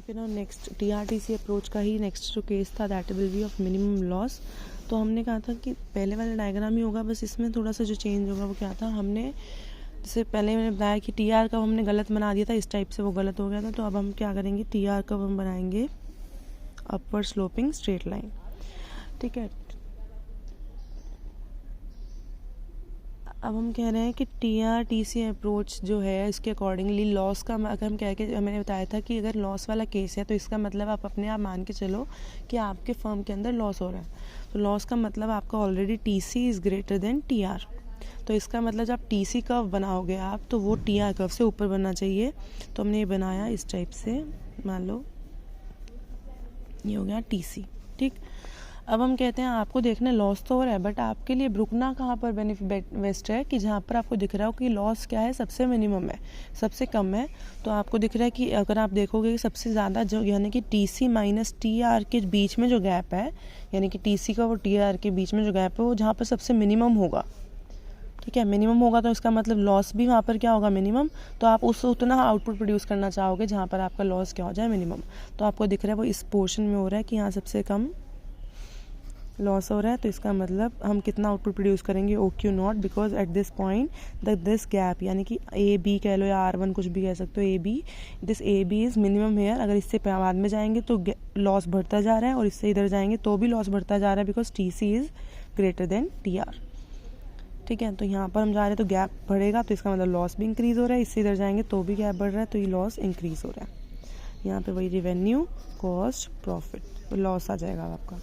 Okay ना, next टीआरटीसी approach का ही next जो केस था that will be of minimum loss. तो हमने कहा था कि पहले वाला डायग्राम ही होगा, बस इसमें थोड़ा सा जो चेंज होगा वो क्या था, हमने जैसे पहले मैंने बताया कि टीआर कर्व हमने गलत बना दिया था, इस टाइप से वो गलत हो गया था। तो अब हम क्या करेंगे, टीआर कर्व हम बनाएंगे अपवर्ड स्लोपिंग स्ट्रेट लाइन। ठीक है, अब हम कह रहे हैं कि टीआरटीसी अप्रोच जो है इसके अकॉर्डिंगली लॉस का अगर हम कह के मैंने बताया था कि अगर लॉस वाला केस है तो इसका मतलब आप अपने आप मान के चलो कि आपके फर्म के अंदर लॉस हो रहा है। तो लॉस का मतलब आपका already TC is greater then TR. तो इसका मतलब जब टीसी कर्व बनाओगे आप तो वो टीआर कर्व से ऊपर बनना चाहिए। तो हमने ये बनाया इस टाइप से, मान लो ये हो गया टीसी। ठीक, अब हम कहते हैं आपको देखना लॉस तो हो रहा है, बट आपके लिए रुकना कहाँ पर बेस्ट है कि जहाँ पर आपको दिख रहा हो कि लॉस क्या है, सबसे मिनिमम है, सबसे कम है। तो आपको दिख रहा है कि अगर आप देखोगे कि सबसे ज़्यादा जो यानी कि टीसी माइनस टीआर के बीच में जो गैप है, यानी कि टीसी का और टीआर के बीच में जो गैप है वो जहाँ पर सबसे मिनिमम होगा। ठीक है, मिनिमम होगा तो इसका मतलब लॉस भी वहाँ पर क्या होगा, मिनिमम। तो आप उस उतना आउटपुट प्रोड्यूस करना चाहोगे जहाँ पर आपका लॉस क्या हो जाए, मिनिमम। तो आपको दिख रहा है वो इस पोर्शन में हो रहा है कि यहाँ सबसे कम लॉस हो रहा है। तो इसका मतलब हम कितना आउटपुट प्रोड्यूस करेंगे, O Q not, because at this point this gap यानी कि ए बी कह लो या R1 कुछ भी कह सकते हो, A B, this A B is minimum here. अगर इससे बाद में जाएंगे तो लॉस बढ़ता जा रहा है और इससे इधर जाएंगे तो भी लॉस बढ़ता जा रहा है, because T C is greater than T R. ठीक है, तो यहाँ पर हम जा रहे हैं तो गैप बढ़ेगा तो इसका मतलब लॉस भी इंक्रीज़ हो रहा है, इससे इधर जाएंगे तो भी गैप बढ़ रहा है तो ये लॉस इंक्रीज़ हो रहा है। यहाँ पे वही रेवेन्यू कॉस्ट प्रॉफिट लॉस आ जाएगा आपका।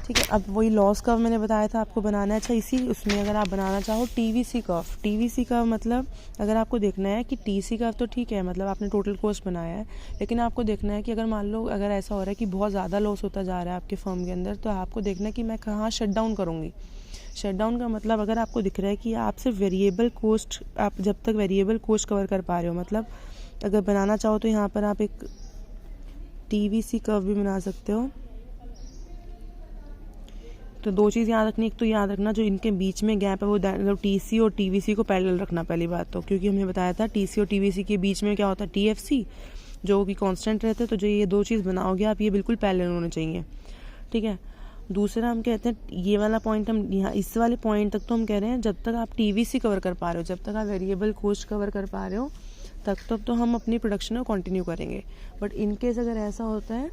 ठीक है, अब वही लॉस कर्व मैंने बताया था आपको बनाना है। अच्छा, इसी उसमें अगर आप बनाना चाहो टीवीसी कर्व, टीवीसी कर्व मतलब अगर आपको देखना है कि टीसी कर्व तो ठीक है, मतलब आपने टोटल कॉस्ट बनाया है, लेकिन आपको देखना है कि अगर मान लो अगर ऐसा हो रहा है कि बहुत ज़्यादा लॉस होता जा रहा है आपके फर्म के अंदर, तो आपको देखना है कि मैं कहाँ शट डाउन करूँगी। शट डाउन का मतलब अगर आपको दिख रहा है कि आप सिर्फ वेरिएबल कॉस्ट, आप जब तक वेरिएबल कॉस्ट कवर कर पा रहे हो, मतलब अगर बनाना चाहो तो यहाँ पर आप एक टीवीसी कर्व भी बना सकते हो। तो दो चीज़ याद रखनी, एक तो याद रखना जो इनके बीच में गैप है वो टीसी और टीवीसी को पैरेलल रखना पहली बात तो, क्योंकि हमने बताया था टीसी और टीवीसी के बीच में क्या होता है, टीएफसी जो कि कांस्टेंट रहते हैं। तो जो ये दो चीज़ बनाओगे आप, ये बिल्कुल पैरेलल होने चाहिए। ठीक है, दूसरा हम कहते हैं ये वाला पॉइंट, हम यहाँ इस वाले पॉइंट तक तो हम कह रहे हैं जब तक आप टीवीसी कवर कर पा रहे हो, जब तक आप वेरिएबल कॉस्ट कवर कर पा रहे हो तब तो हम अपनी प्रोडक्शन को कंटिन्यू करेंगे। बट इनकेस अगर ऐसा होता है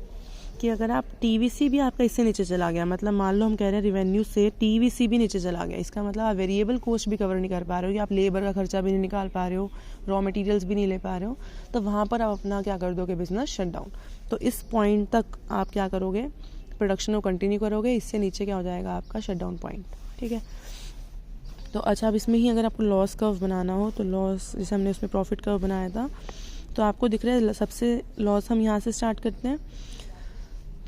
कि अगर आप टीवीसी भी आपका इससे नीचे चला गया, मतलब मान लो हम कह रहे हैं रिवेन्यू से टीवीसी भी नीचे चला गया, इसका मतलब आप वेरिएबल कॉस्ट भी कवर नहीं कर पा रहे हो, कि आप लेबर का खर्चा भी नहीं निकाल पा रहे हो, रॉ मटेरियल्स भी नहीं ले पा रहे हो, तो वहाँ पर आप अपना क्या कर दोगे, बिजनेस शट डाउन। तो इस पॉइंट तक आप क्या करोगे, प्रोडक्शन को कंटिन्यू करोगे, इससे नीचे क्या हो जाएगा आपका शट डाउन पॉइंट। ठीक है, तो अच्छा, अब इसमें ही अगर आपको लॉस कर्व बनाना हो तो लॉस, जैसे हमने उसमें प्रॉफिट कर्व बनाया था, तो आपको दिख रहा है सबसे लॉस हम यहाँ से स्टार्ट करते हैं।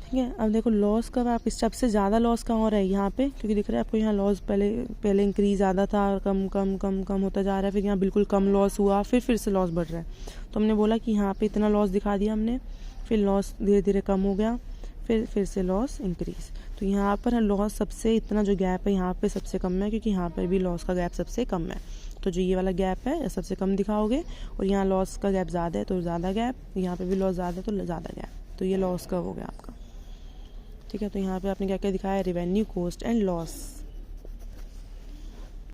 ठीक है, अब देखो लॉस कर्व आप इस सबसे ज़्यादा लॉस कहाँ हो रहा है, यहाँ पे, क्योंकि दिख रहा है आपको यहाँ लॉस पहले इंक्रीज ज़्यादा था और कम कम कम कम होता जा रहा है, फिर यहाँ बिल्कुल कम लॉस हुआ, फिर से लॉस बढ़ रहा है। तो हमने बोला कि यहाँ पे इतना लॉस दिखा दिया हमने, फिर लॉस धीरे धीरे कम हो गया, फिर से लॉस इंक्रीज। तो यहाँ पर लॉस सबसे इतना जो गैप है यहाँ पे सबसे कम है, क्योंकि यहाँ पर भी लॉस का गैप सबसे कम है। तो जो ये वाला गैप है सबसे कम दिखाओगे, और यहाँ लॉस का गैप ज़्यादा है तो ज़्यादा गैप, यहाँ पे भी लॉस ज़्यादा है तो ज़्यादा गैप। तो ये लॉस कर्व हो गया आपका। ठीक है, तो यहाँ पे आपने क्या क्या दिखाया, रेवेन्यू कॉस्ट एंड लॉस।